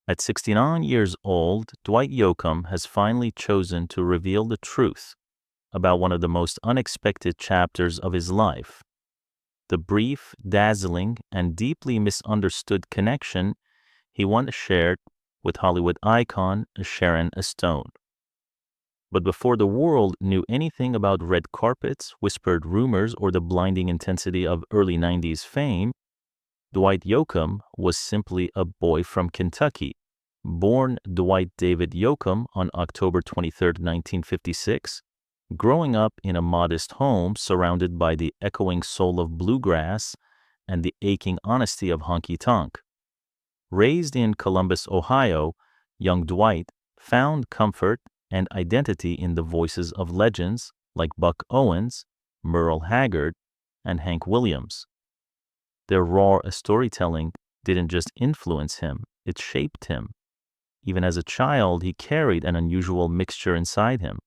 At 69 years old, Dwight Yoakam has finally chosen to reveal the truth about one of the most unexpected chapters of his life, the brief, dazzling, and deeply misunderstood connection he once shared with Hollywood icon Sharon Stone. But before the world knew anything about red carpets, whispered rumors, or the blinding intensity of early 90s fame, Dwight Yoakam was simply a boy from Kentucky, born Dwight David Yoakam on October 23, 1956, growing up in a modest home surrounded by the echoing soul of bluegrass and the aching honesty of honky-tonk. Raised in Columbus, Ohio, young Dwight found comfort and identity in the voices of legends like Buck Owens, Merle Haggard, and Hank Williams. Their raw storytelling didn't just influence him, it shaped him. Even as a child, he carried an unusual mixture inside him.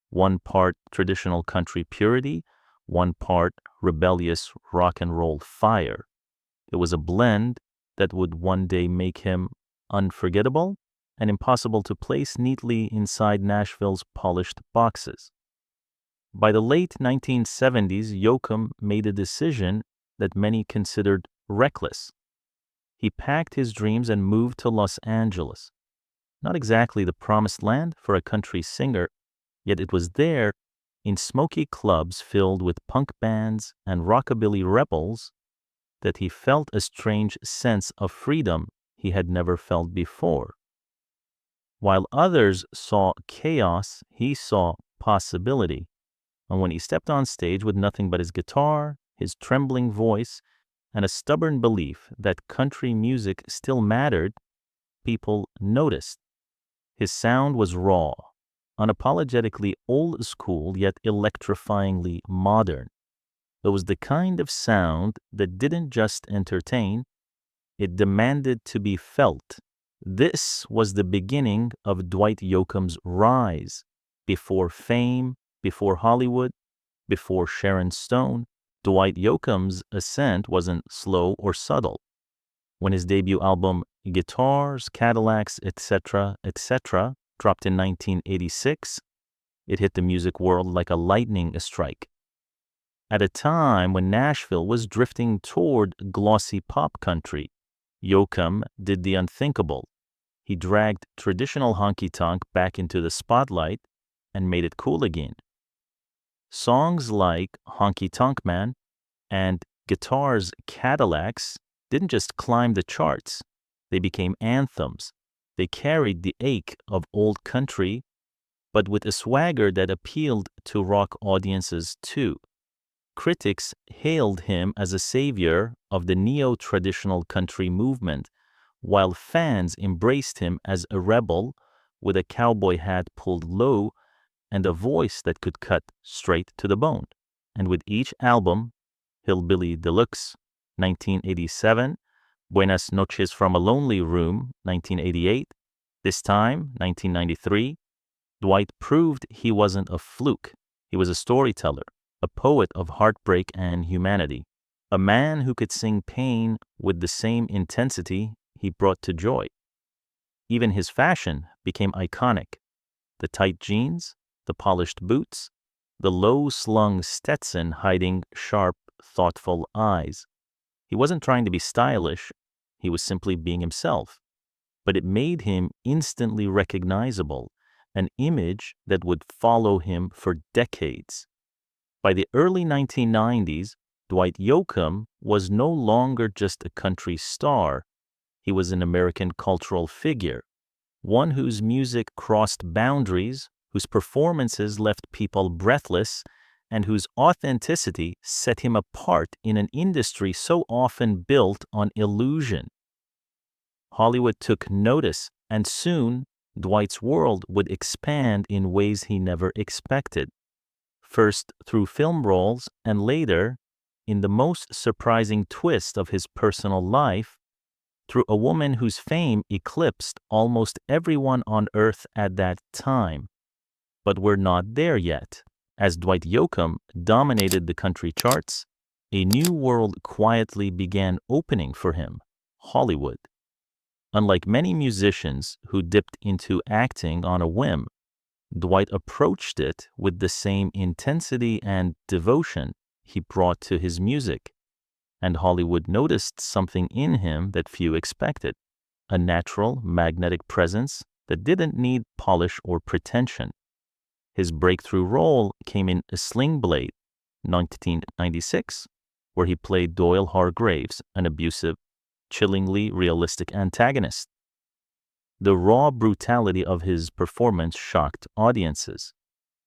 One part traditional country purity, one part rebellious rock and roll fire. It was a blend that would one day make him unforgettable and impossible to place neatly inside Nashville's polished boxes. By the late 1970s, Yoakam made a decision that many considered reckless. He packed his dreams and moved to Los Angeles. Not exactly the promised land for a country singer, yet it was there, in smoky clubs filled with punk bands and rockabilly rebels, that he felt a strange sense of freedom he had never felt before. While others saw chaos, he saw possibility. And when he stepped on stage with nothing but his guitar, his trembling voice, and a stubborn belief that country music still mattered, people noticed. His sound was raw, unapologetically old school, yet electrifyingly modern. It was the kind of sound that didn't just entertain, it demanded to be felt. This was the beginning of Dwight Yoakam's rise. Before fame, before Hollywood, before Sharon Stone, Dwight Yoakam's ascent wasn't slow or subtle. When his debut album Guitars, Cadillacs, etc., etc., dropped in 1986, it hit the music world like a lightning strike. At a time when Nashville was drifting toward glossy pop country, Yoakam did the unthinkable. He dragged traditional honky-tonk back into the spotlight and made it cool again. Songs like Honky Tonk Man and Guitars, Cadillacs didn't just climb the charts. They became anthems. They carried the ache of old country, but with a swagger that appealed to rock audiences too. Critics hailed him as a savior of the neo-traditional country movement, while fans embraced him as a rebel with a cowboy hat pulled low and a voice that could cut straight to the bone. And with each album, Hillbilly Deluxe, 1987, Buenas Noches from a Lonely Room, 1988, This Time, 1993, Dwight proved he wasn't a fluke. He was a storyteller, a poet of heartbreak and humanity, a man who could sing pain with the same intensity he brought to joy. Even his fashion became iconic. The tight jeans, the polished boots, the low-slung Stetson hiding sharp, thoughtful eyes. He wasn't trying to be stylish, he was simply being himself. But it made him instantly recognizable, an image that would follow him for decades. By the early 1990s, Dwight Yoakam was no longer just a country star. He was an American cultural figure, one whose music crossed boundaries, whose performances left people breathless, and whose authenticity set him apart in an industry so often built on illusion. Hollywood took notice, and soon Dwight's world would expand in ways he never expected. First through film roles, and later, in the most surprising twist of his personal life, through a woman whose fame eclipsed almost everyone on earth at that time. But we're not there yet. As Dwight Yoakam dominated the country charts, a new world quietly began opening for him, Hollywood. Unlike many musicians who dipped into acting on a whim, Dwight approached it with the same intensity and devotion he brought to his music, and Hollywood noticed something in him that few expected, a natural, magnetic presence that didn't need polish or pretension. His breakthrough role came in A Sling Blade, 1996, where he played Doyle Hargraves, an abusive, chillingly realistic antagonist. The raw brutality of his performance shocked audiences.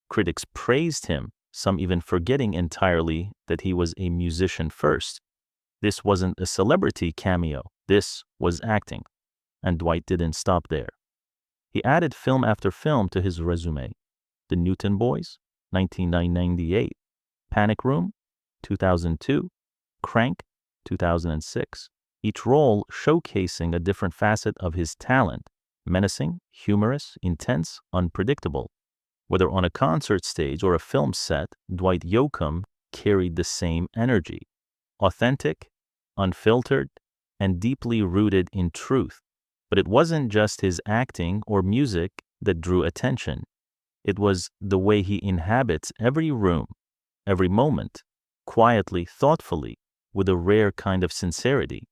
Critics praised him, some even forgetting entirely that he was a musician first. This wasn't a celebrity cameo, this was acting. And Dwight didn't stop there. He added film after film to his resume. The Newton Boys, 1998, Panic Room, 2002, Crank, 2006. Each role showcasing a different facet of his talent, menacing, humorous, intense, unpredictable. Whether on a concert stage or a film set, Dwight Yoakam carried the same energy. Authentic, unfiltered, and deeply rooted in truth. But it wasn't just his acting or music that drew attention. It was the way he inhabits every room, every moment, quietly, thoughtfully, with a rare kind of sincerity.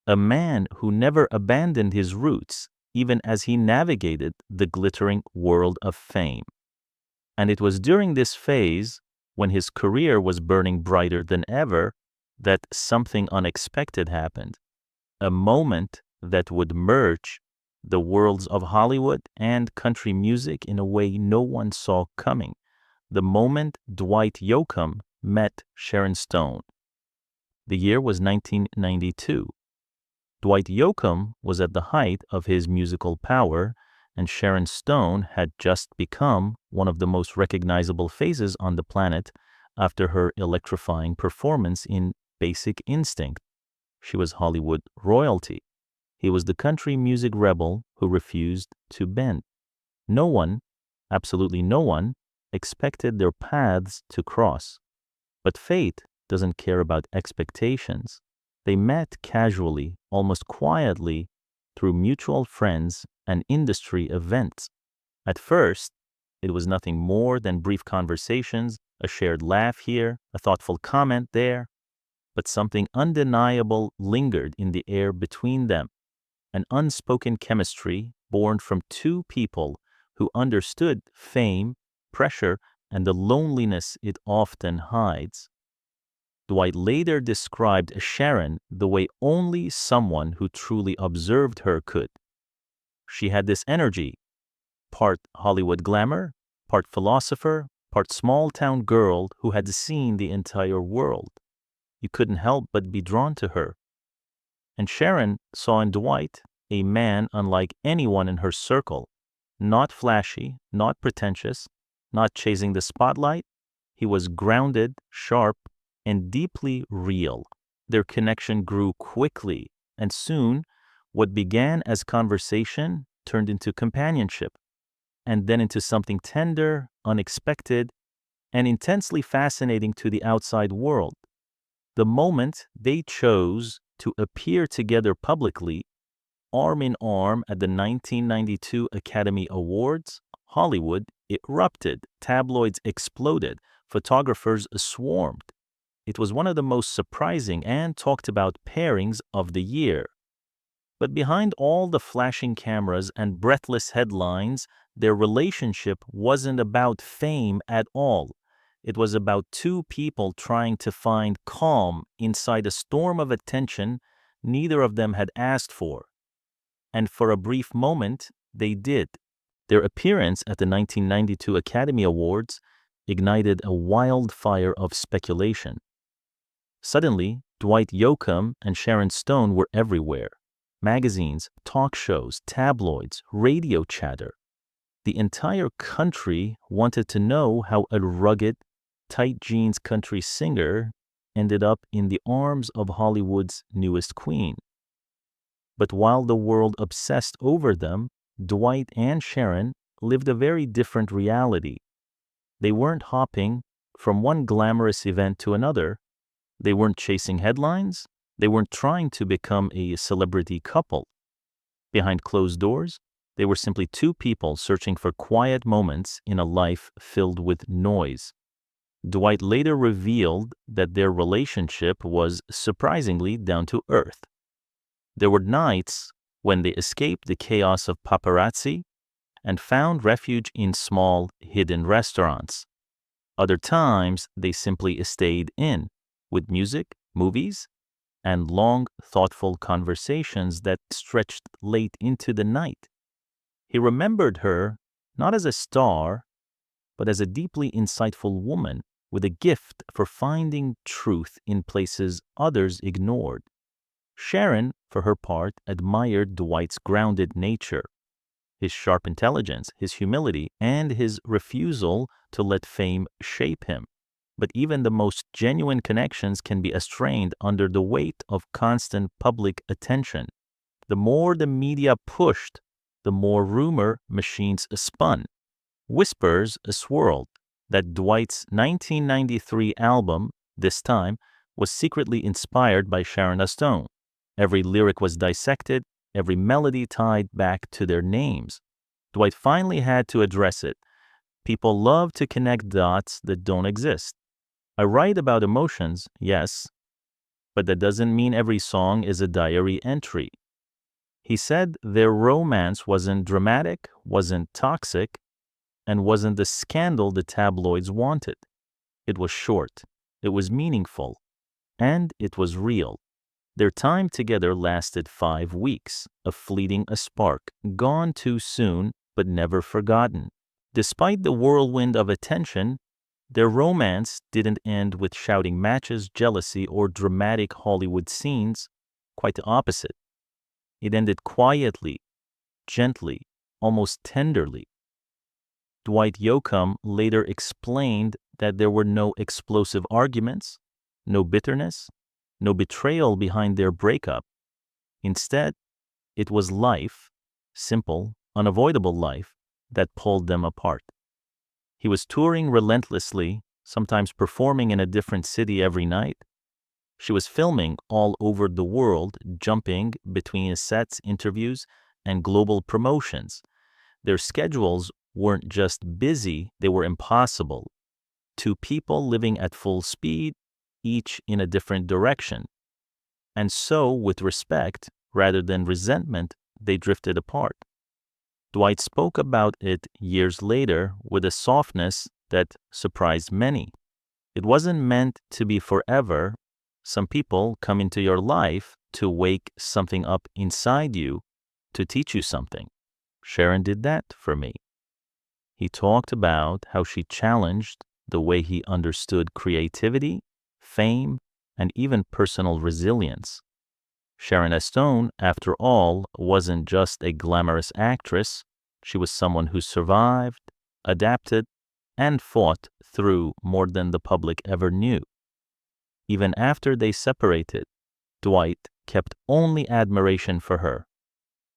A man who never abandoned his roots, even as he navigated the glittering world of fame. And it was during this phase, when his career was burning brighter than ever, that something unexpected happened. A moment that would merge the worlds of Hollywood and country music in a way no one saw coming. The moment Dwight Yoakam met Sharon Stone. The year was 1992. Dwight Yoakam was at the height of his musical power, and Sharon Stone had just become one of the most recognizable faces on the planet after her electrifying performance in Basic Instinct. She was Hollywood royalty. He was the country music rebel who refused to bend. No one, absolutely no one, expected their paths to cross. But fate doesn't care about expectations. They met casually, almost quietly, through mutual friends and industry events. At first, it was nothing more than brief conversations, a shared laugh here, a thoughtful comment there. But something undeniable lingered in the air between them, an unspoken chemistry born from two people who understood fame, pressure, and the loneliness it often hides. Dwight later described Sharon the way only someone who truly observed her could. She had this energy, part Hollywood glamour, part philosopher, part small-town girl who had seen the entire world. You couldn't help but be drawn to her. And Sharon saw in Dwight a man unlike anyone in her circle, not flashy, not pretentious, not chasing the spotlight. He was grounded, sharp, and deeply real. Their connection grew quickly, and soon what began as conversation turned into companionship, and then into something tender, unexpected, and intensely fascinating to the outside world. The moment they chose to appear together publicly, arm in arm at the 1992 Academy Awards, Hollywood erupted, tabloids exploded, photographers swarmed. It was one of the most surprising and talked about pairings of the year. But behind all the flashing cameras and breathless headlines, their relationship wasn't about fame at all. It was about two people trying to find calm inside a storm of attention neither of them had asked for. And for a brief moment, they did. Their appearance at the 1992 Academy Awards ignited a wildfire of speculation. Suddenly, Dwight Yoakam and Sharon Stone were everywhere. Magazines, talk shows, tabloids, radio chatter. The entire country wanted to know how a rugged, tight jeans country singer ended up in the arms of Hollywood's newest queen. But while the world obsessed over them, Dwight and Sharon lived a very different reality. They weren't hopping from one glamorous event to another. They weren't chasing headlines. They weren't trying to become a celebrity couple. Behind closed doors, they were simply two people searching for quiet moments in a life filled with noise. Dwight later revealed that their relationship was surprisingly down to earth. There were nights when they escaped the chaos of paparazzi and found refuge in small, hidden restaurants. Other times, they simply stayed in with music, movies, and long, thoughtful conversations that stretched late into the night. He remembered her not as a star, but as a deeply insightful woman with a gift for finding truth in places others ignored. Sharon, for her part, admired Dwight's grounded nature, his sharp intelligence, his humility, and his refusal to let fame shape him. But even the most genuine connections can be strained under the weight of constant public attention. The more the media pushed, the more rumor machines spun. Whispers swirled that Dwight's 1993 album, This Time, was secretly inspired by Sharon Stone. Every lyric was dissected, every melody tied back to their names. Dwight finally had to address it. People love to connect dots that don't exist. I write about emotions, yes, but that doesn't mean every song is a diary entry. He said their romance wasn't dramatic, wasn't toxic, and wasn't the scandal the tabloids wanted. It was short, it was meaningful, and it was real. Their time together lasted 5 weeks, a fleeting spark, gone too soon but never forgotten. Despite the whirlwind of attention, their romance didn't end with shouting matches, jealousy, or dramatic Hollywood scenes. Quite the opposite. It ended quietly, gently, almost tenderly. Dwight Yoakam later explained that there were no explosive arguments, no bitterness, no betrayal behind their breakup. Instead, it was life, simple, unavoidable life, that pulled them apart. He was touring relentlessly, sometimes performing in a different city every night. She was filming all over the world, jumping between sets, interviews, and global promotions. Their schedules weren't just busy, they were impossible. Two people living at full speed, each in a different direction. And so, with respect rather than resentment, they drifted apart. Dwight spoke about it years later with a softness that surprised many. It wasn't meant to be forever. Some people come into your life to wake something up inside you, to teach you something. Sharon did that for me. He talked about how she challenged the way he understood creativity, fame, and even personal resilience. Sharon Stone, after all, wasn't just a glamorous actress. She was someone who survived, adapted, and fought through more than the public ever knew. Even after they separated, Dwight kept only admiration for her.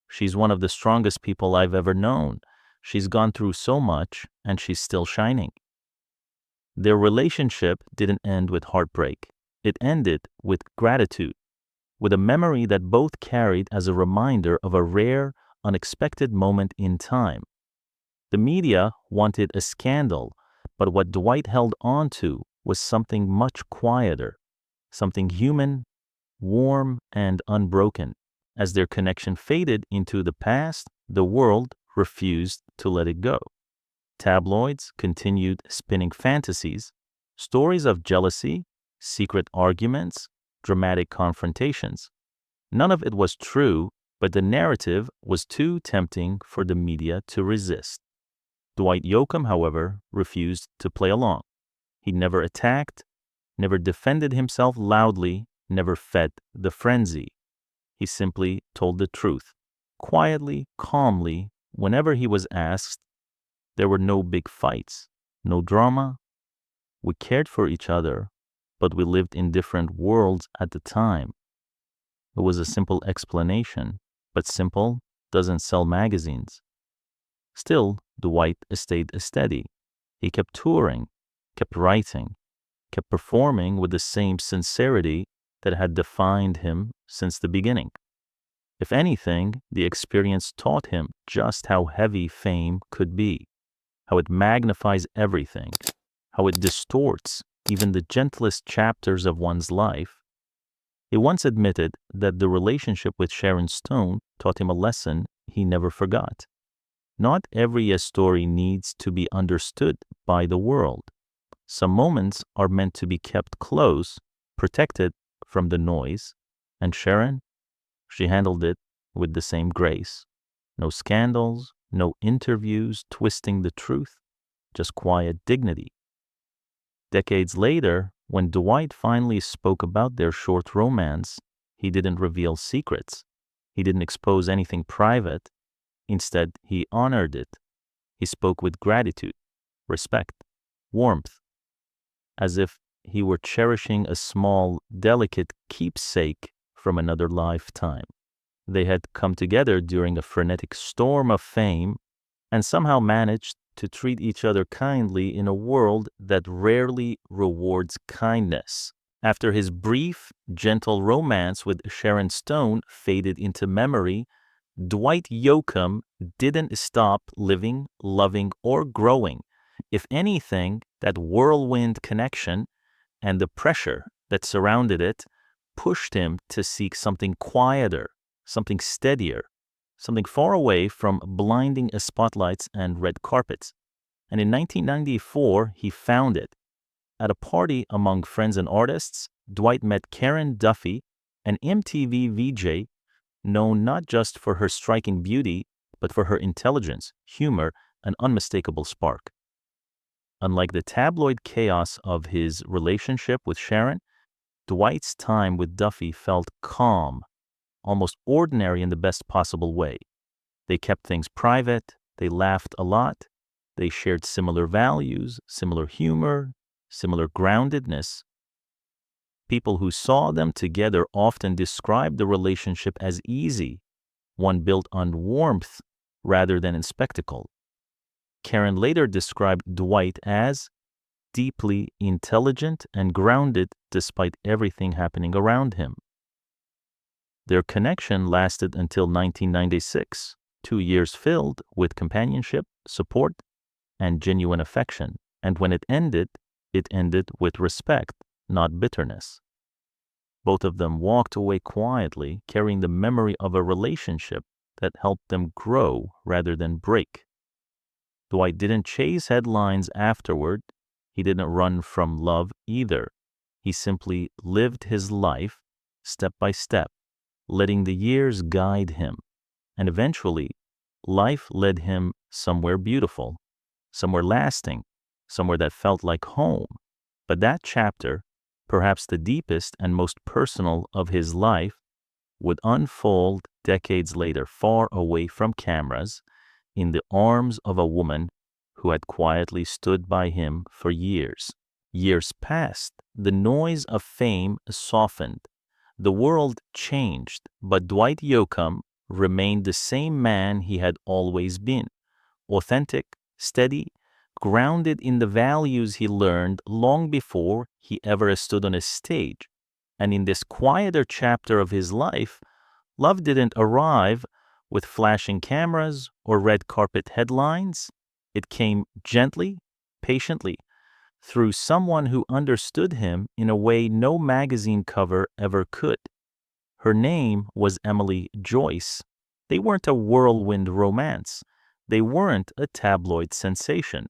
She's one of the strongest people I've ever known. She's gone through so much, and she's still shining. Their relationship didn't end with heartbreak. It ended with gratitude, with a memory that both carried as a reminder of a rare, unexpected moment in time. The media wanted a scandal, but what Dwight held on to was something much quieter, something human, warm, and unbroken. As their connection faded into the past, the world refused to let it go. Tabloids continued spinning fantasies, stories of jealousy, secret arguments, dramatic confrontations. None of it was true, but the narrative was too tempting for the media to resist. Dwight Yoakam, however, refused to play along. He never attacked, never defended himself loudly, never fed the frenzy. He simply told the truth, quietly, calmly, whenever he was asked. There were no big fights, no drama. We cared for each other, but we lived in different worlds at the time. It was a simple explanation, but simple doesn't sell magazines. Still, Dwight stayed steady. He kept touring, kept writing, kept performing with the same sincerity that had defined him since the beginning. If anything, the experience taught him just how heavy fame could be, how it magnifies everything, how it distorts even the gentlest chapters of one's life. He once admitted that the relationship with Sharon Stone taught him a lesson he never forgot. Not every story needs to be understood by the world. Some moments are meant to be kept close, protected from the noise, and Sharon, she handled it with the same grace. No scandals, no interviews twisting the truth, just quiet dignity. Decades later, when Dwight finally spoke about their short romance, he didn't reveal secrets. He didn't expose anything private. Instead, he honored it. He spoke with gratitude, respect, warmth, as if he were cherishing a small, delicate keepsake from another lifetime. They had come together during a frenetic storm of fame and somehow managed to treat each other kindly in a world that rarely rewards kindness. After his brief, gentle romance with Sharon Stone faded into memory, Dwight Yoakam didn't stop living, loving, or growing. If anything, that whirlwind connection and the pressure that surrounded it pushed him to seek something quieter, something steadier, something far away from blinding spotlights and red carpets. And in 1994, he found it. At a party among friends and artists, Dwight met Karen Duffy, an MTV VJ known not just for her striking beauty, but for her intelligence, humor, and unmistakable spark. Unlike the tabloid chaos of his relationship with Sharon, Dwight's time with Duffy felt calm, almost ordinary in the best possible way. They kept things private, they laughed a lot, they shared similar values, similar humor, similar groundedness. People who saw them together often described the relationship as easy, one built on warmth rather than in spectacle. Karen later described Dwight as deeply intelligent and grounded despite everything happening around him. Their connection lasted until 1996, 2 years filled with companionship, support, and genuine affection. And when it ended with respect, not bitterness. Both of them walked away quietly, carrying the memory of a relationship that helped them grow rather than break. Dwight didn't chase headlines afterward. He didn't run from love either. He simply lived his life step by step, letting the years guide him. And eventually, life led him somewhere beautiful, somewhere lasting, somewhere that felt like home. But that chapter, perhaps the deepest and most personal of his life, would unfold decades later, far away from cameras, in the arms of a woman who had quietly stood by him for years. Years passed. The noise of fame softened. The world changed, but Dwight Yoakam remained the same man he had always been, authentic, steady, grounded in the values he learned long before he ever stood on a stage. And in this quieter chapter of his life, love didn't arrive with flashing cameras or red carpet headlines. It came gently, patiently, through someone who understood him in a way no magazine cover ever could. Her name was Emily Joyce. They weren't a whirlwind romance. They weren't a tabloid sensation.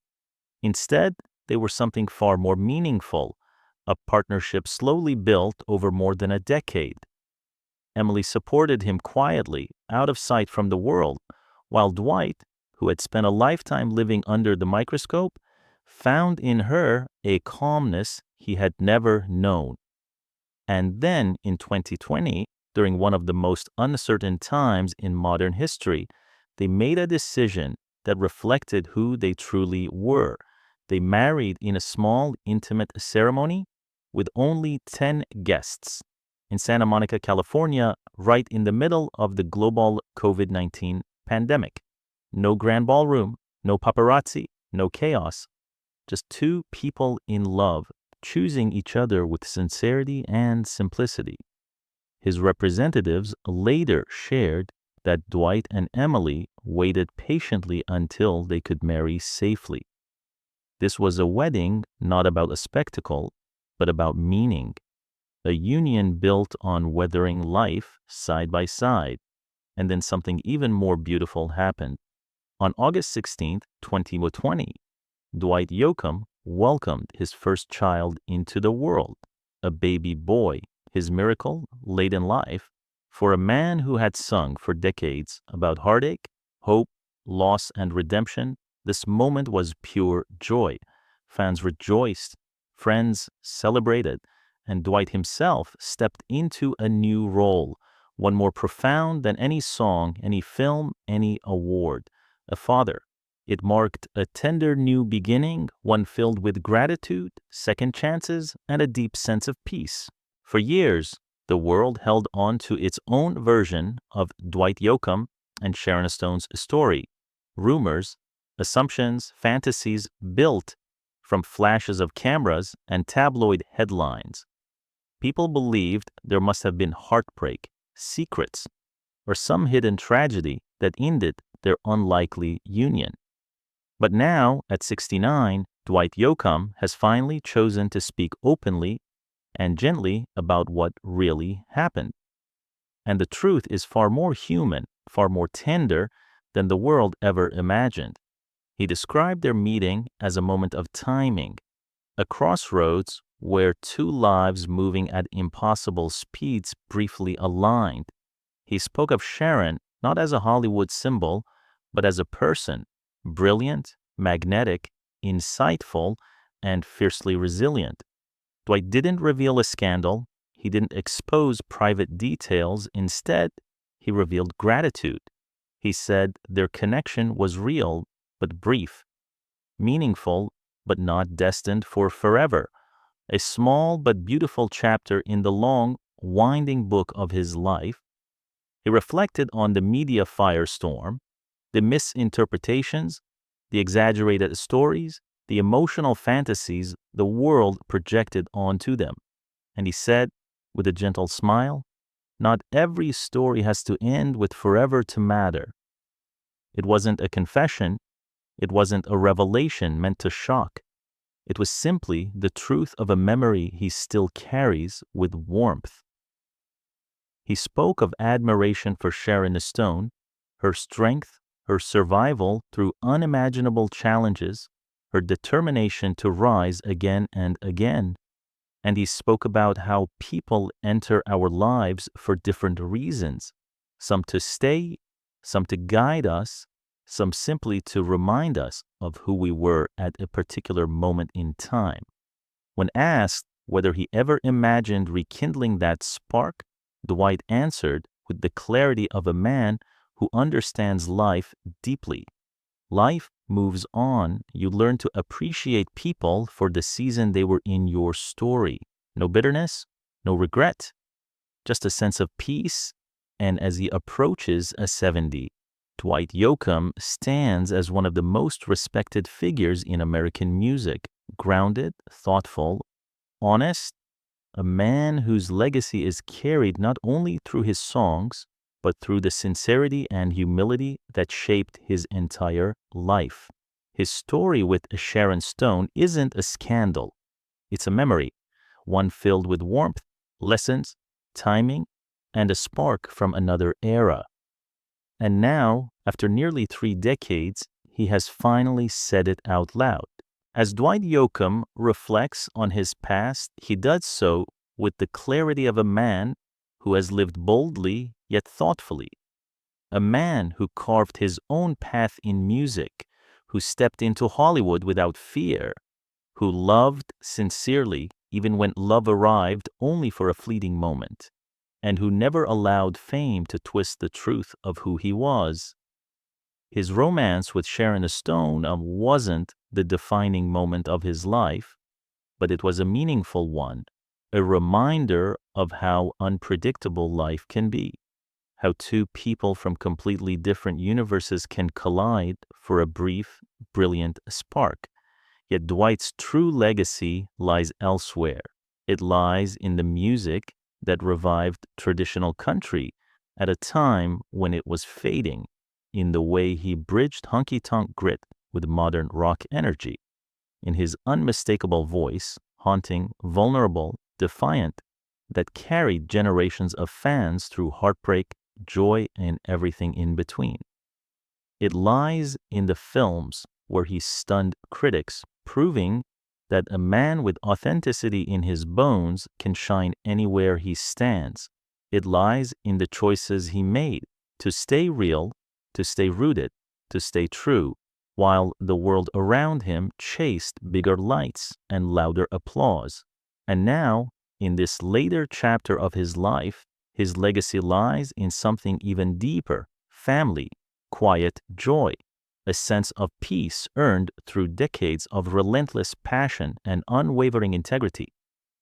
Instead, they were something far more meaningful, a partnership slowly built over more than a decade. Emily supported him quietly, out of sight from the world, while Dwight, who had spent a lifetime living under the microscope, found in her a calmness he had never known. And then in 2020, during one of the most uncertain times in modern history, they made a decision that reflected who they truly were. They married in a small, intimate ceremony with only 10 guests in Santa Monica, California, right in the middle of the global COVID-19 pandemic. No grand ballroom, no paparazzi, no chaos. Just two people in love, choosing each other with sincerity and simplicity. His representatives later shared that Dwight and Emily waited patiently until they could marry safely. This was a wedding not about a spectacle, but about meaning, a union built on weathering life side by side. And then something even more beautiful happened. On August 16th, 2020, Dwight Yoakam welcomed his first child into the world, a baby boy, his miracle late in life. For a man who had sung for decades about heartache, hope, loss, and redemption, this moment was pure joy. Fans rejoiced, friends celebrated, and Dwight himself stepped into a new role, one more profound than any song, any film, any award. A father. It marked a tender new beginning, one filled with gratitude, second chances, and a deep sense of peace. For years, the world held on to its own version of Dwight Yoakam and Sharon Stone's story. Rumors, assumptions, fantasies built from flashes of cameras and tabloid headlines. People believed there must have been heartbreak, secrets, or some hidden tragedy that ended their unlikely union. But now, at 69, Dwight Yoakam has finally chosen to speak openly and gently about what really happened. And the truth is far more human, far more tender than the world ever imagined. He described their meeting as a moment of timing, a crossroads where two lives moving at impossible speeds briefly aligned. He spoke of Sharon not as a Hollywood symbol, but as a person, brilliant, magnetic, insightful, and fiercely resilient. Dwight didn't reveal a scandal. He didn't expose private details. Instead, he revealed gratitude. He said their connection was real but brief, meaningful but not destined for forever, a small but beautiful chapter in the long, winding book of his life. He reflected on the media firestorm, the misinterpretations, the exaggerated stories, the emotional fantasies the world projected onto them. And he said, with a gentle smile, "Not every story has to end with forever to matter." It wasn't a confession. It wasn't a revelation meant to shock. It was simply the truth of a memory he still carries with warmth. He spoke of admiration for Sharon Stone, her strength, her survival through unimaginable challenges, her determination to rise again and again. And he spoke about how people enter our lives for different reasons, some to stay, some to guide us, some simply to remind us of who we were at a particular moment in time. When asked whether he ever imagined rekindling that spark, Dwight answered with the clarity of a man who understands life deeply. Life moves on. You learn to appreciate people for the season they were in your story. No bitterness, no regret, just a sense of peace. And as he approaches a 70, Dwight Yoakam stands as one of the most respected figures in American music, grounded, thoughtful, honest, a man whose legacy is carried not only through his songs, but through the sincerity and humility that shaped his entire life. His story with Sharon Stone isn't a scandal. It's a memory, one filled with warmth, lessons, timing, and a spark from another era. And now, after nearly 3 decades, he has finally said it out loud. As Dwight Yoakam reflects on his past, he does so with the clarity of a man who has lived boldly yet thoughtfully, a man who carved his own path in music, who stepped into Hollywood without fear, who loved sincerely even when love arrived only for a fleeting moment, and who never allowed fame to twist the truth of who he was. His romance with Sharon Stone wasn't the defining moment of his life, but it was a meaningful one, a reminder of how unpredictable life can be, how two people from completely different universes can collide for a brief, brilliant spark. Yet Dwight's true legacy lies elsewhere. It lies in the music that revived traditional country at a time when it was fading, in the way he bridged honky-tonk grit with modern rock energy, in his unmistakable voice, haunting, vulnerable, defiant, that carried generations of fans through heartbreak, joy, and everything in between. It lies in the films where he stunned critics, proving that a man with authenticity in his bones can shine anywhere he stands. It lies in the choices he made to stay real, to stay rooted, to stay true, while the world around him chased bigger lights and louder applause. And now, in this later chapter of his life, his legacy lies in something even deeper: family, quiet joy, a sense of peace earned through decades of relentless passion and unwavering integrity.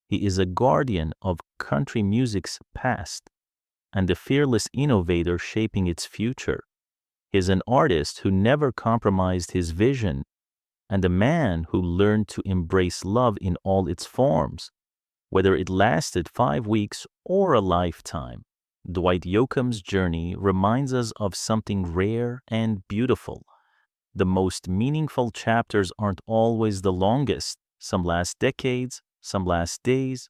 He is a guardian of country music's past and the fearless innovator shaping its future. He is an artist who never compromised his vision and a man who learned to embrace love in all its forms, whether it lasted 5 weeks or a lifetime. Dwight Yoakam's journey reminds us of something rare and beautiful. The most meaningful chapters aren't always the longest. Some last decades, some last days,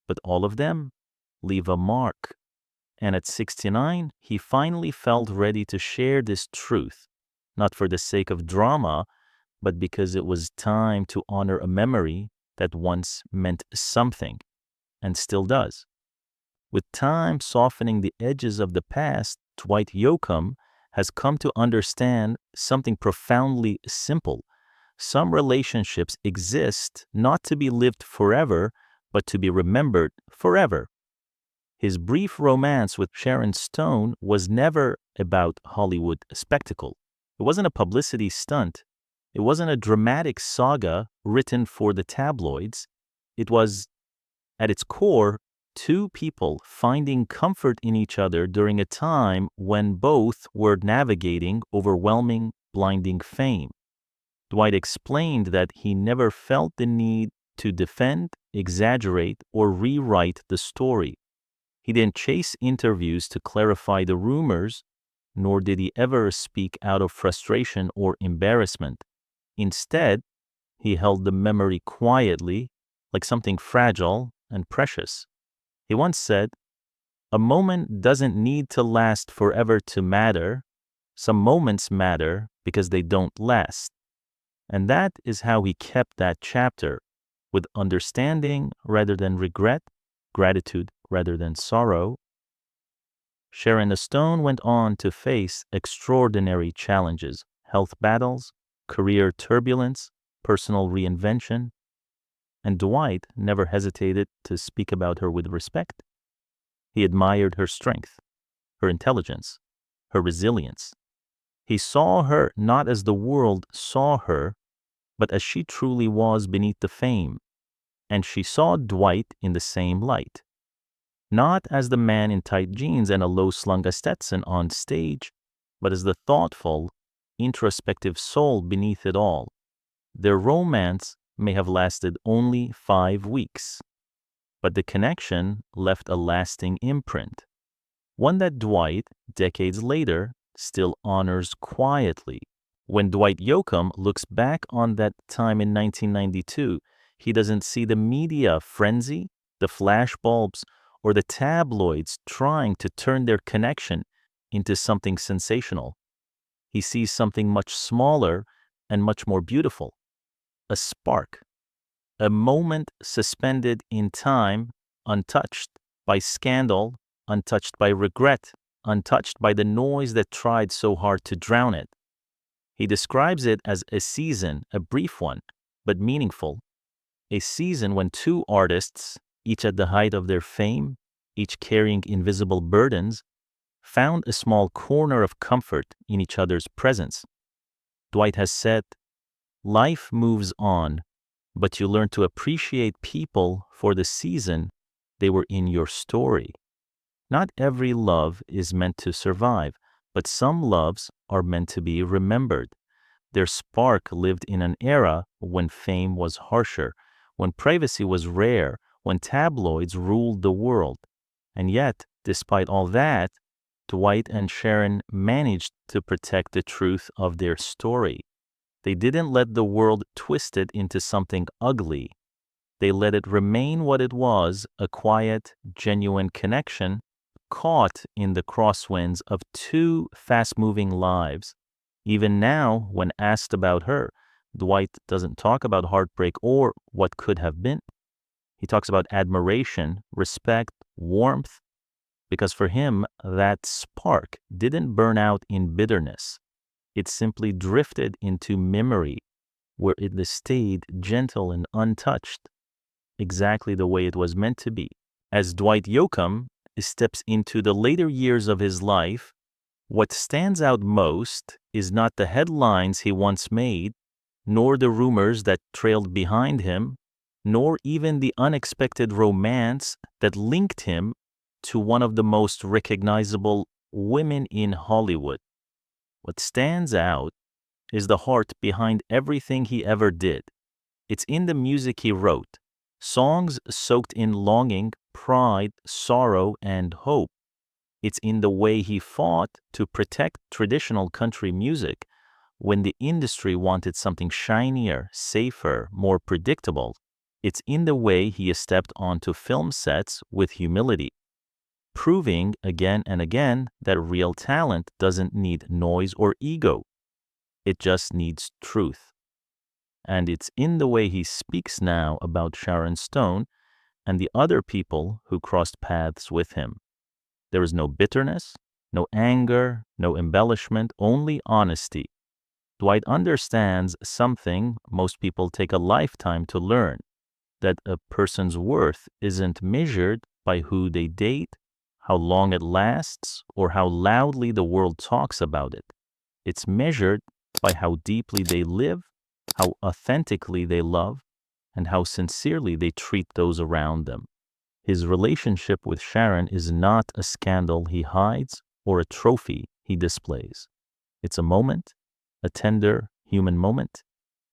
but all of them leave a mark. And at 69, he finally felt ready to share this truth, not for the sake of drama, but because it was time to honor a memory that once meant something and still does. With time softening the edges of the past, Dwight Yoakam has come to understand something profoundly simple. Some relationships exist not to be lived forever, but to be remembered forever. His brief romance with Sharon Stone was never about Hollywood spectacle. It wasn't a publicity stunt. It wasn't a dramatic saga written for the tabloids. It was, at its core, two people finding comfort in each other during a time when both were navigating overwhelming, blinding fame. Dwight explained that he never felt the need to defend, exaggerate, or rewrite the story. He didn't chase interviews to clarify the rumors, nor did he ever speak out of frustration or embarrassment. Instead, he held the memory quietly, like something fragile and precious. He once said, "A moment doesn't need to last forever to matter. Some moments matter because they don't last." And that is how he kept that chapter, with understanding rather than regret, gratitude rather than sorrow. Sharon Stone went on to face extraordinary challenges: health battles, career turbulence, personal reinvention, and Dwight never hesitated to speak about her with respect. He admired her strength, her intelligence, her resilience. He saw her not as the world saw her, but as she truly was beneath the fame, and she saw Dwight in the same light. Not as the man in tight jeans and a low-slung Stetson on stage, but as the thoughtful, introspective soul beneath it all. Their romance may have lasted only 5 weeks, but the connection left a lasting imprint, one that Dwight, decades later, still honors quietly. When Dwight Yoakam looks back on that time in 1992, he doesn't see the media frenzy, the flashbulbs, or the tabloids trying to turn their connection into something sensational. He sees something much smaller and much more beautiful: a spark, a moment suspended in time, untouched by scandal, untouched by regret, untouched by the noise that tried so hard to drown it. He describes it as a season, a brief one, but meaningful. A season when two artists, each at the height of their fame, each carrying invisible burdens, found a small corner of comfort in each other's presence. Dwight has said, "Life moves on, but you learn to appreciate people for the season they were in your story." Not every love is meant to survive, but some loves are meant to be remembered. Their spark lived in an era when fame was harsher, when privacy was rare, when tabloids ruled the world. And yet, despite all that, Dwight and Sharon managed to protect the truth of their story. They didn't let the world twist it into something ugly. They let it remain what it was, a quiet, genuine connection caught in the crosswinds of two fast-moving lives. Even now, when asked about her, Dwight doesn't talk about heartbreak or what could have been. He talks about admiration, respect, warmth, because for him, that spark didn't burn out in bitterness. It simply drifted into memory, where it stayed gentle and untouched, exactly the way it was meant to be. As Dwight Yoakam steps into the later years of his life, what stands out most is not the headlines he once made, nor the rumors that trailed behind him, nor even the unexpected romance that linked him to one of the most recognizable women in Hollywood. What stands out is the heart behind everything he ever did. It's in the music he wrote, songs soaked in longing, pride, sorrow, and hope. It's in the way he fought to protect traditional country music when the industry wanted something shinier, safer, more predictable. It's in the way he stepped onto film sets with humility, proving again and again that real talent doesn't need noise or ego. It just needs truth. And it's in the way he speaks now about Sharon Stone and the other people who crossed paths with him. There is no bitterness, no anger, no embellishment, only honesty. Dwight understands something most people take a lifetime to learn, that a person's worth isn't measured by who they date, how long it lasts, or how loudly the world talks about it. It's measured by how deeply they live, how authentically they love, and how sincerely they treat those around them. His relationship with Sharon is not a scandal he hides or a trophy he displays. It's a moment, a tender human moment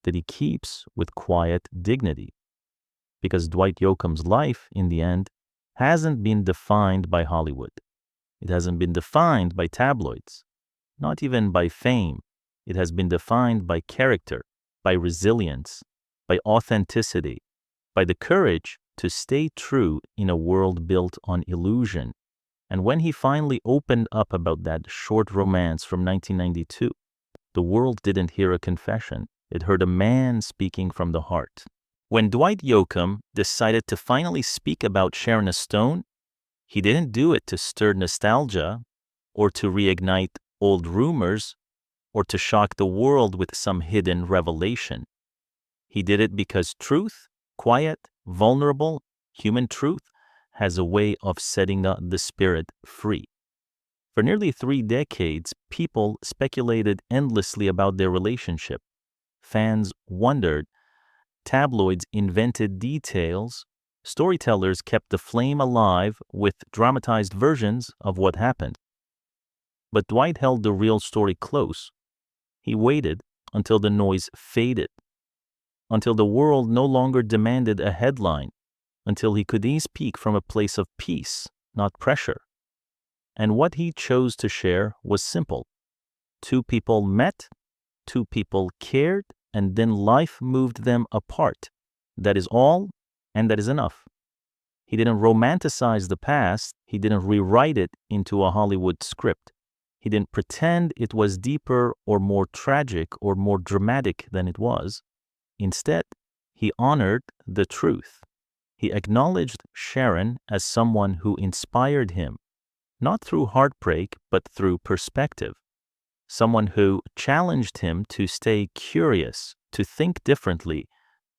that he keeps with quiet dignity. Because Dwight Yoakam's life, in the end, hasn't been defined by Hollywood. It hasn't been defined by tabloids, not even by fame. It has been defined by character, by resilience, by authenticity, by the courage to stay true in a world built on illusion. And when he finally opened up about that short romance from 1992, the world didn't hear a confession. It heard a man speaking from the heart. When Dwight Yoakam decided to finally speak about Sharon Stone, he didn't do it to stir nostalgia or to reignite old rumors or to shock the world with some hidden revelation. He did it because truth, quiet, vulnerable, human truth, has a way of setting the spirit free. For nearly 3 decades, people speculated endlessly about their relationship. Fans wondered. Tabloids invented details. Storytellers kept the flame alive with dramatized versions of what happened. But Dwight held the real story close. He waited until the noise faded, until the world no longer demanded a headline, until he could speak from a place of peace, not pressure. And what he chose to share was simple. 2 people met, 2 people cared, and then life moved them apart. That is all, and that is enough. He didn't romanticize the past. He didn't rewrite it into a Hollywood script. He didn't pretend it was deeper or more tragic or more dramatic than it was. Instead, he honored the truth. He acknowledged Sharon as someone who inspired him, not through heartbreak, but through perspective. Someone who challenged him to stay curious, to think differently,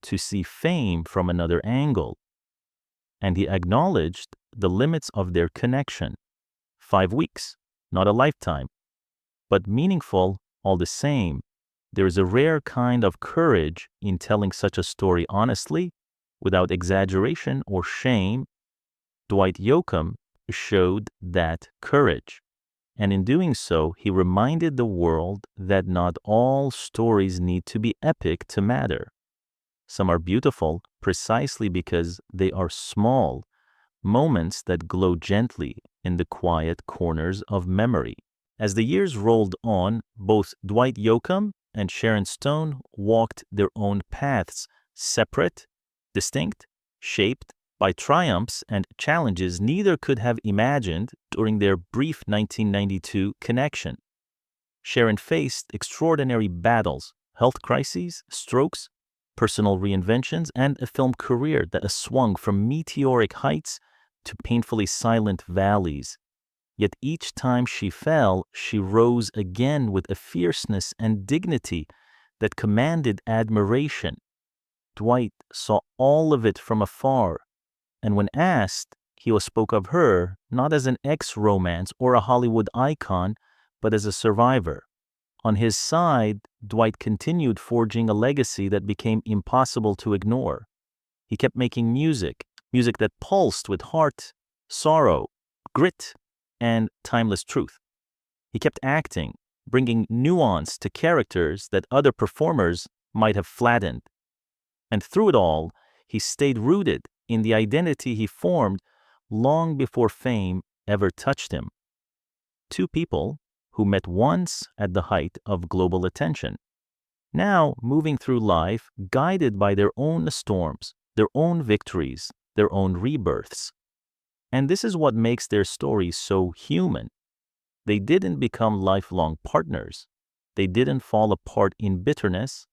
to see fame from another angle. And he acknowledged the limits of their connection. 5 weeks, not a lifetime, but meaningful all the same. There is a rare kind of courage in telling such a story honestly, without exaggeration or shame. Dwight Yoakam showed that courage. And in doing so, he reminded the world that not all stories need to be epic to matter. Some are beautiful precisely because they are small, moments that glow gently in the quiet corners of memory. As the years rolled on, both Dwight Yoakam and Sharon Stone walked their own paths, separate, distinct, shaped by triumphs and challenges neither could have imagined during their brief 1992 connection. Sharon faced extraordinary battles, health crises, strokes, personal reinventions, and a film career that swung from meteoric heights to painfully silent valleys. Yet each time she fell, she rose again with a fierceness and dignity that commanded admiration. Dwight saw all of it from afar, and when asked, he spoke of her not as an ex-romance or a Hollywood icon, but as a survivor. On his side, Dwight continued forging a legacy that became impossible to ignore. He kept making music that pulsed with heart, sorrow, grit, and timeless truth. He kept acting, bringing nuance to characters that other performers might have flattened. And through it all, he stayed rooted in the identity he formed long before fame ever touched him. Two people who met once at the height of global attention, now moving through life guided by their own storms, their own victories, their own rebirths. And this is what makes their story so human. They didn't become lifelong partners. They didn't fall apart in bitterness.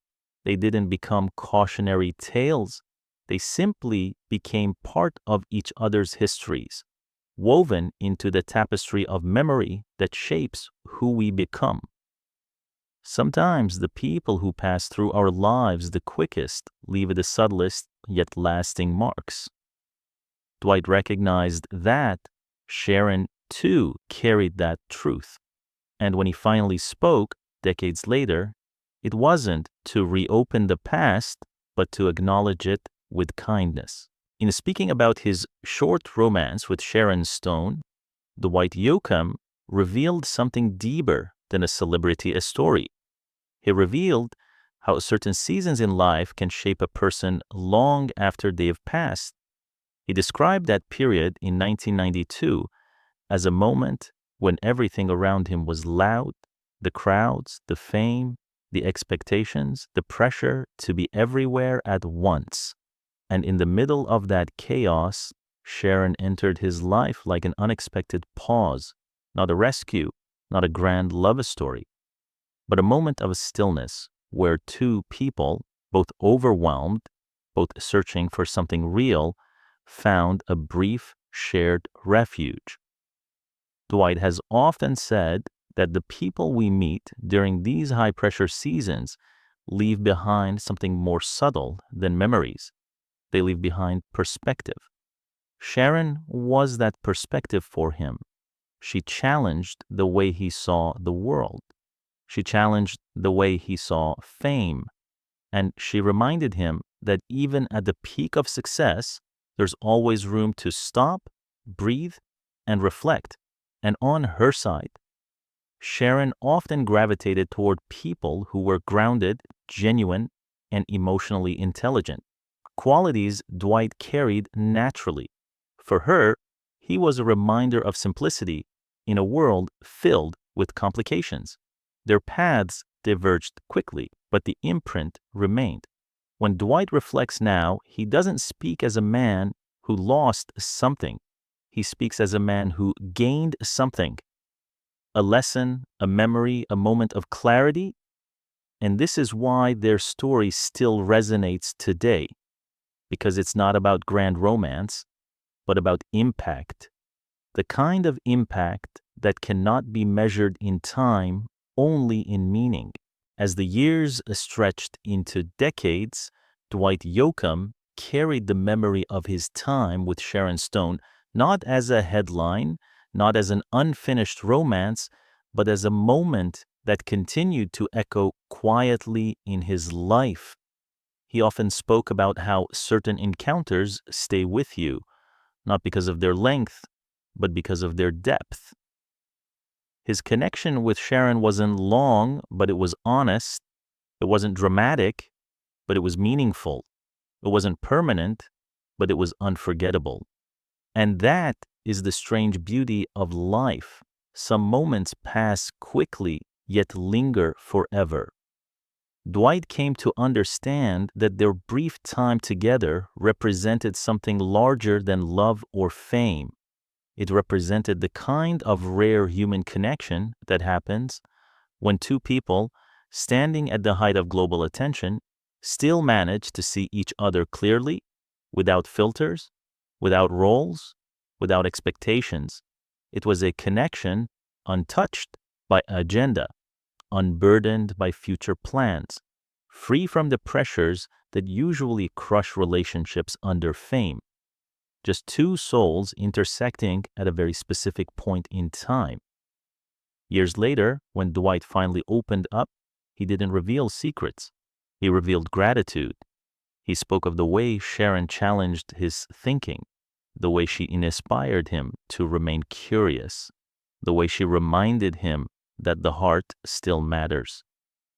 They didn't become cautionary tales. They simply became part of each other's histories, woven into the tapestry of memory that shapes who we become. Sometimes the people who pass through our lives the quickest leave the subtlest yet lasting marks. Dwight recognized that. Sharon, too, carried that truth. And when he finally spoke, decades later, it wasn't to reopen the past, but to acknowledge it with kindness. In speaking about his short romance with Sharon Stone, Dwight Yoakam revealed something deeper than a celebrity story. He revealed how certain seasons in life can shape a person long after they have passed. He described that period in 1992 as a moment when everything around him was loud, the crowds, the fame, the expectations, the pressure to be everywhere at once. And in the middle of that chaos, Sharon entered his life like an unexpected pause, not a rescue, not a grand love story, but a moment of stillness where two people, both overwhelmed, both searching for something real, found a brief shared refuge. Dwight has often said that the people we meet during these high-pressure seasons leave behind something more subtle than memories. They leave behind perspective. Sharon was that perspective for him. She challenged the way he saw the world. She challenged the way he saw fame. And she reminded him that even at the peak of success, there's always room to stop, breathe, and reflect. And on her side, Sharon often gravitated toward people who were grounded, genuine, and emotionally intelligent, qualities Dwight carried naturally. For her, he was a reminder of simplicity in a world filled with complications. Their paths diverged quickly, but the imprint remained. When Dwight reflects now, he doesn't speak as a man who lost something. He speaks as a man who gained something. A lesson, a memory, a moment of clarity. And this is why their story still resonates today. Because it's not about grand romance, but about impact. The kind of impact that cannot be measured in time, only in meaning. As the years stretched into decades, Dwight Yoakam carried the memory of his time with Sharon Stone not as a headline, not as an unfinished romance, but as a moment that continued to echo quietly in his life. He often spoke about how certain encounters stay with you, not because of their length, but because of their depth. His connection with Sharon wasn't long, but it was honest. It wasn't dramatic, but it was meaningful. It wasn't permanent, but it was unforgettable. And that is the strange beauty of life. Some moments pass quickly, yet linger forever. Dwight came to understand that their brief time together represented something larger than love or fame. It represented the kind of rare human connection that happens when two people, standing at the height of global attention, still manage to see each other clearly, without filters, without roles, without expectations. It was a connection untouched by agenda, unburdened by future plans, free from the pressures that usually crush relationships under fame. Just two souls intersecting at a very specific point in time. Years later, when Dwight finally opened up, he didn't reveal secrets. He revealed gratitude. He spoke of the way Sharon challenged his thinking, the way she inspired him to remain curious, the way she reminded him that the heart still matters,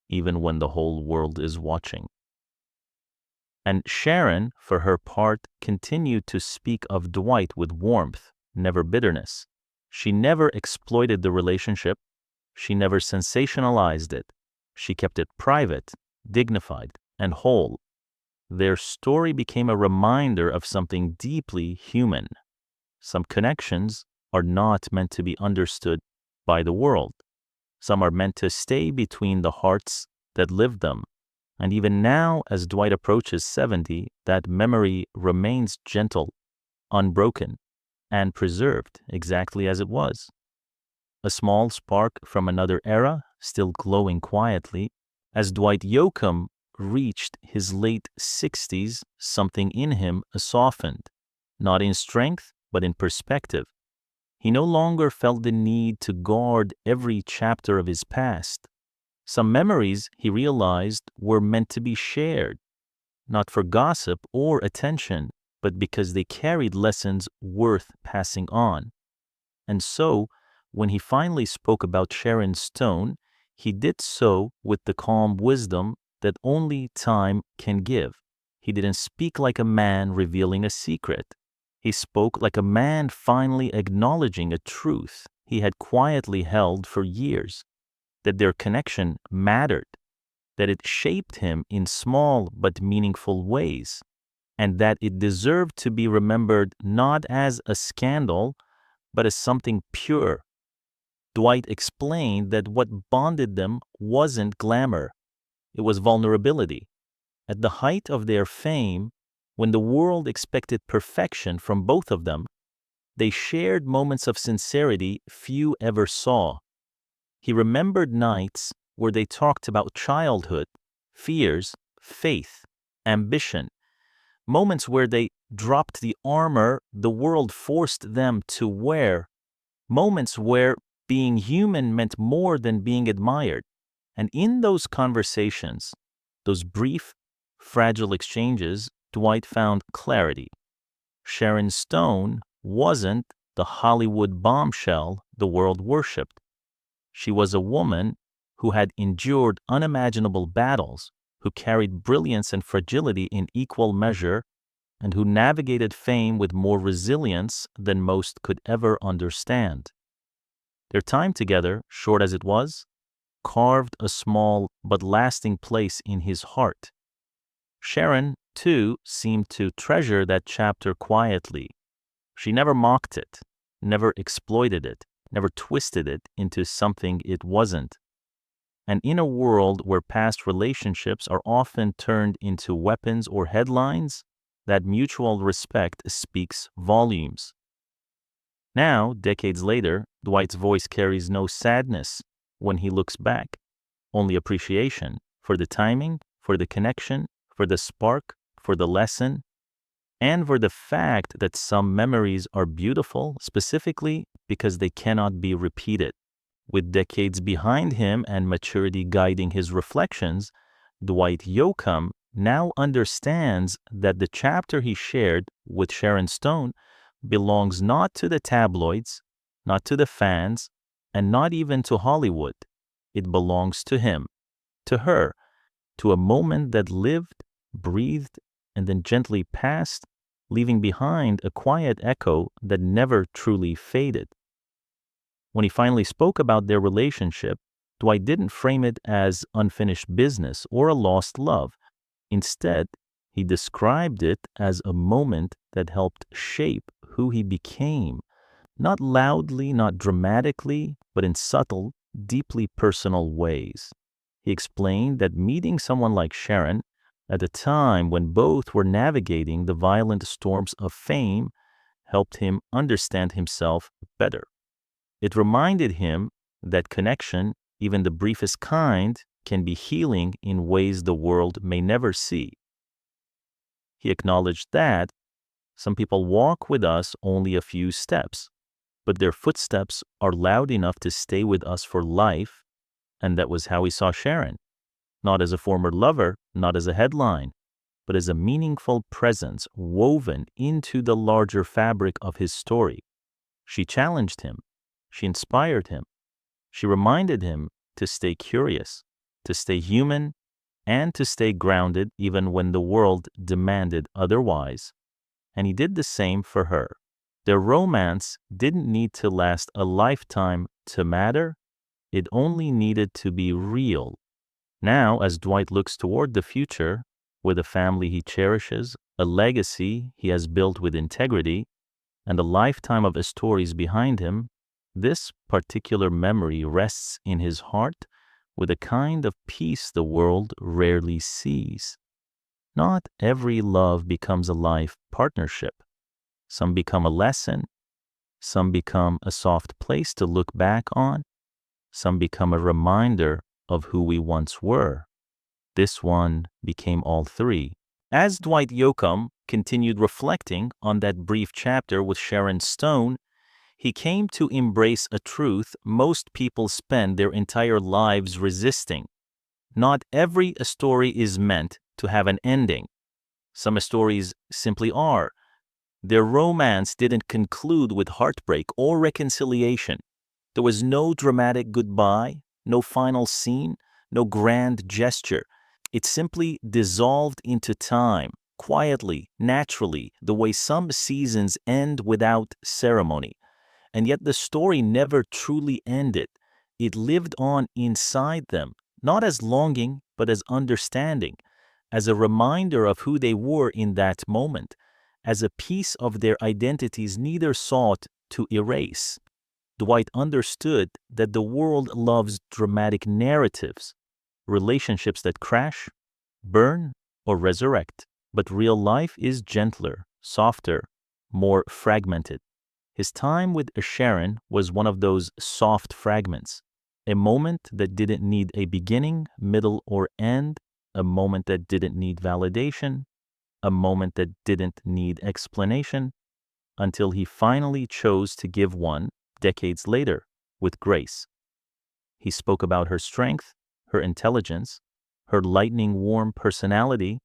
even when the whole world is watching. And Sharon, for her part, continued to speak of Dwight with warmth, never bitterness. She never exploited the relationship. She never sensationalized it. She kept it private, dignified, and whole. Their story became a reminder of something deeply human. Some connections are not meant to be understood by the world. Some are meant to stay between the hearts that lived them. And even now, as Dwight approaches 70, that memory remains gentle, unbroken, and preserved exactly as it was. A small spark from another era, still glowing quietly. As Dwight Yoakam reached his late 60s, something in him softened, not in strength, but in perspective. He no longer felt the need to guard every chapter of his past. Some memories, he realized, were meant to be shared, not for gossip or attention, but because they carried lessons worth passing on. And so, when he finally spoke about Sharon Stone, he did so with the calm wisdom that only time can give. He didn't speak like a man revealing a secret. He spoke like a man finally acknowledging a truth he had quietly held for years, that their connection mattered, that it shaped him in small but meaningful ways, and that it deserved to be remembered not as a scandal, but as something pure. Dwight explained that what bonded them wasn't glamour, it was vulnerability. At the height of their fame, when the world expected perfection from both of them, they shared moments of sincerity few ever saw. He remembered nights where they talked about childhood, fears, faith, ambition, moments where they dropped the armor the world forced them to wear, moments where being human meant more than being admired. And in those conversations, those brief, fragile exchanges, Dwight found clarity. Sharon Stone wasn't the Hollywood bombshell the world worshipped. She was a woman who had endured unimaginable battles, who carried brilliance and fragility in equal measure, and who navigated fame with more resilience than most could ever understand. Their time together, short as it was, carved a small but lasting place in his heart. Sharon, too, seemed to treasure that chapter quietly. She never mocked it, never exploited it, never twisted it into something it wasn't. And in a world where past relationships are often turned into weapons or headlines, that mutual respect speaks volumes. Now, decades later, Dwight's voice carries no sadness when he looks back, only appreciation for the timing, for the connection, for the spark, for the lesson, and for the fact that some memories are beautiful specifically because they cannot be repeated. With decades behind him and maturity guiding his reflections, Dwight Yoakam now understands that the chapter he shared with Sharon Stone belongs not to the tabloids, not to the fans, and not even to Hollywood. It belongs to him, to her, to a moment that lived, breathed, and then gently passed leaving behind a quiet echo that never truly faded. When he finally spoke about their relationship, Dwight didn't frame it as unfinished business or a lost love. Instead, he described it as a moment that helped shape who he became, not loudly, not dramatically, but in subtle, deeply personal ways. He explained that meeting someone like Sharon at a time when both were navigating the violent storms of fame helped him understand himself better. It reminded him that connection, even the briefest kind, can be healing in ways the world may never see. He acknowledged that some people walk with us only a few steps, but their footsteps are loud enough to stay with us for life, and that was how he saw Sharon, not as a former lover, not as a headline, but as a meaningful presence woven into the larger fabric of his story. She challenged him. She inspired him. She reminded him to stay curious, to stay human, and to stay grounded even when the world demanded otherwise. And he did the same for her. Their romance didn't need to last a lifetime to matter. It only needed to be real. Now, as Dwight looks toward the future, with a family he cherishes, a legacy he has built with integrity, and a lifetime of stories behind him, this particular memory rests in his heart with a kind of peace the world rarely sees. Not every love becomes a life partnership. Some become a lesson. Some become a soft place to look back on. Some become a reminder of who we once were. This one became all three. As Dwight Yoakam continued reflecting on that brief chapter with Sharon Stone, he came to embrace a truth most people spend their entire lives resisting. Not every story is meant to have an ending. Some stories simply are. Their romance didn't conclude with heartbreak or reconciliation. There was no dramatic goodbye, no final scene, no grand gesture. It simply dissolved into time, quietly, naturally, the way some seasons end without ceremony. And yet the story never truly ended. It lived on inside them, not as longing, but as understanding, as a reminder of who they were in that moment, as a piece of their identities neither sought to erase. Dwight understood that the world loves dramatic narratives, relationships that crash, burn, or resurrect. But real life is gentler, softer, more fragmented. His time with Sharon was one of those soft fragments, a moment that didn't need a beginning, middle, or end, a moment that didn't need validation, a moment that didn't need explanation, until he finally chose to give one decades later with grace. He spoke about her strength, her intelligence, her lightning warm personality.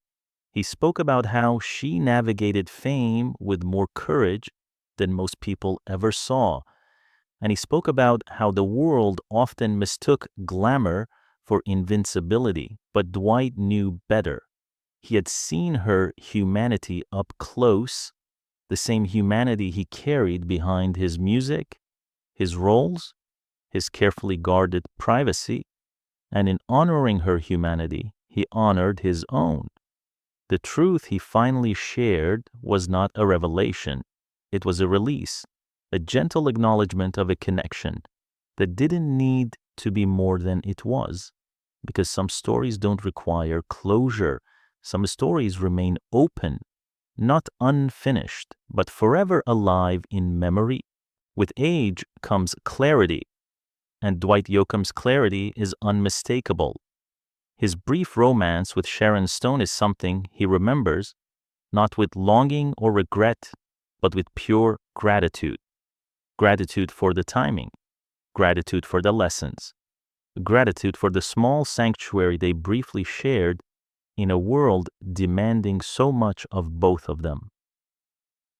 He spoke about how she navigated fame with more courage than most people ever saw. And he spoke about how the world often mistook glamour for invincibility, but Dwight knew better. He had seen her humanity up close, the same humanity he carried behind his music, his roles, his carefully guarded privacy, and in honoring her humanity, he honored his own. The truth he finally shared was not a revelation. It was a release, a gentle acknowledgement of a connection that didn't need to be more than it was, because some stories don't require closure. Some stories remain open, not unfinished, but forever alive in memory. With age comes clarity, and Dwight Yoakam's clarity is unmistakable. His brief romance with Sharon Stone is something he remembers, not with longing or regret, but with pure gratitude. Gratitude for the timing, gratitude for the lessons, gratitude for the small sanctuary they briefly shared in a world demanding so much of both of them.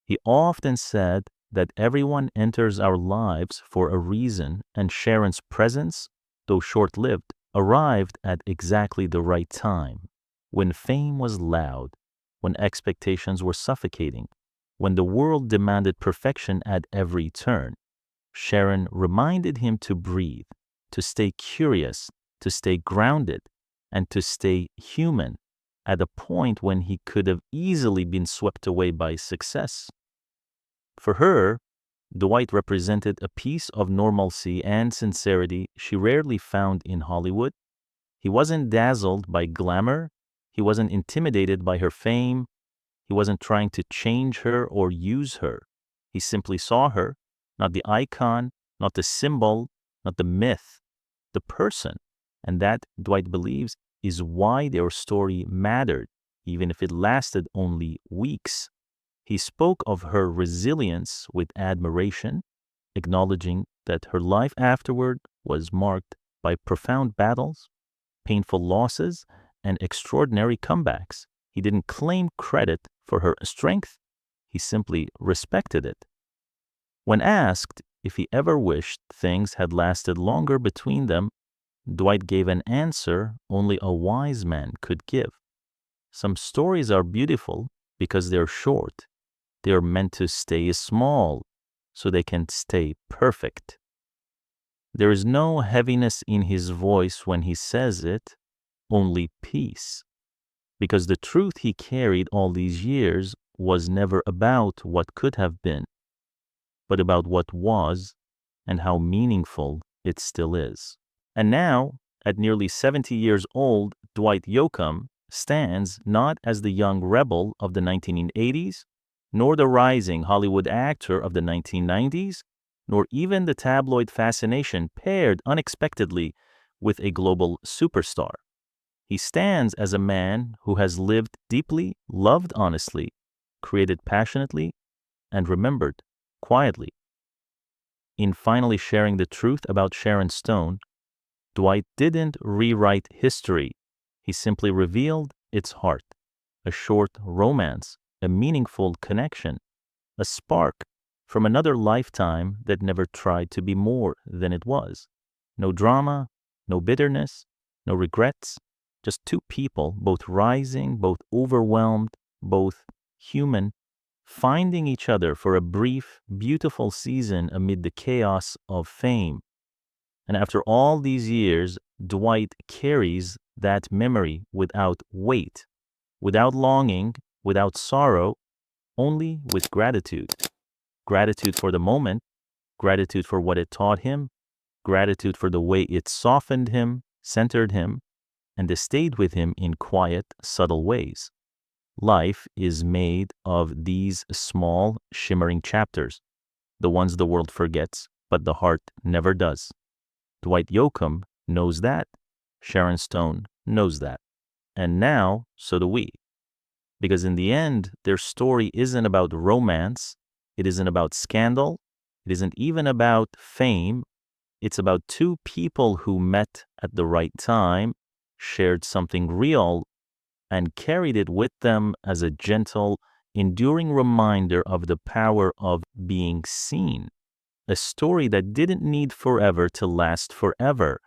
He often said that everyone enters our lives for a reason, and Sharon's presence, though short-lived, arrived at exactly the right time, when fame was loud, when expectations were suffocating, when the world demanded perfection at every turn. Sharon reminded him to breathe, to stay curious, to stay grounded, and to stay human at a point when he could have easily been swept away by success. For her, Dwight represented a piece of normalcy and sincerity she rarely found in Hollywood. He wasn't dazzled by glamour. He wasn't intimidated by her fame. He wasn't trying to change her or use her. He simply saw her, not the icon, not the symbol, not the myth, the person. And that, Dwight believes, is why their story mattered, even if it lasted only weeks. He spoke of her resilience with admiration, acknowledging that her life afterward was marked by profound battles, painful losses, and extraordinary comebacks. He didn't claim credit for her strength. He simply respected it. When asked if he ever wished things had lasted longer between them, Dwight gave an answer only a wise man could give. Some stories are beautiful because they're short. They are meant to stay small so they can stay perfect. There is no heaviness in his voice when he says it, only peace. Because the truth he carried all these years was never about what could have been, but about what was and how meaningful it still is. And now, at nearly 70 years old, Dwight Yoakam stands not as the young rebel of the 1980s, nor the rising Hollywood actor of the 1990s, nor even the tabloid fascination paired unexpectedly with a global superstar. He stands as a man who has lived deeply, loved honestly, created passionately, and remembered quietly. In finally sharing the truth about Sharon Stone, Dwight didn't rewrite history. He simply revealed its heart, a short romance, a meaningful connection, a spark from another lifetime that never tried to be more than it was. No drama, no bitterness, no regrets, just two people, both rising, both overwhelmed, both human, finding each other for a brief, beautiful season amid the chaos of fame. And after all these years, Dwight carries that memory without weight, without longing, without sorrow, only with gratitude. Gratitude for the moment, gratitude for what it taught him, gratitude for the way it softened him, centered him, and it stayed with him in quiet, subtle ways. Life is made of these small, shimmering chapters, the ones the world forgets, but the heart never does. Dwight Yoakam knows that. Sharon Stone knows that. And now, so do we. Because in the end, their story isn't about romance. It isn't about scandal. It isn't even about fame. It's about two people who met at the right time, shared something real, and carried it with them as a gentle, enduring reminder of the power of being seen. A story that didn't need forever to last forever,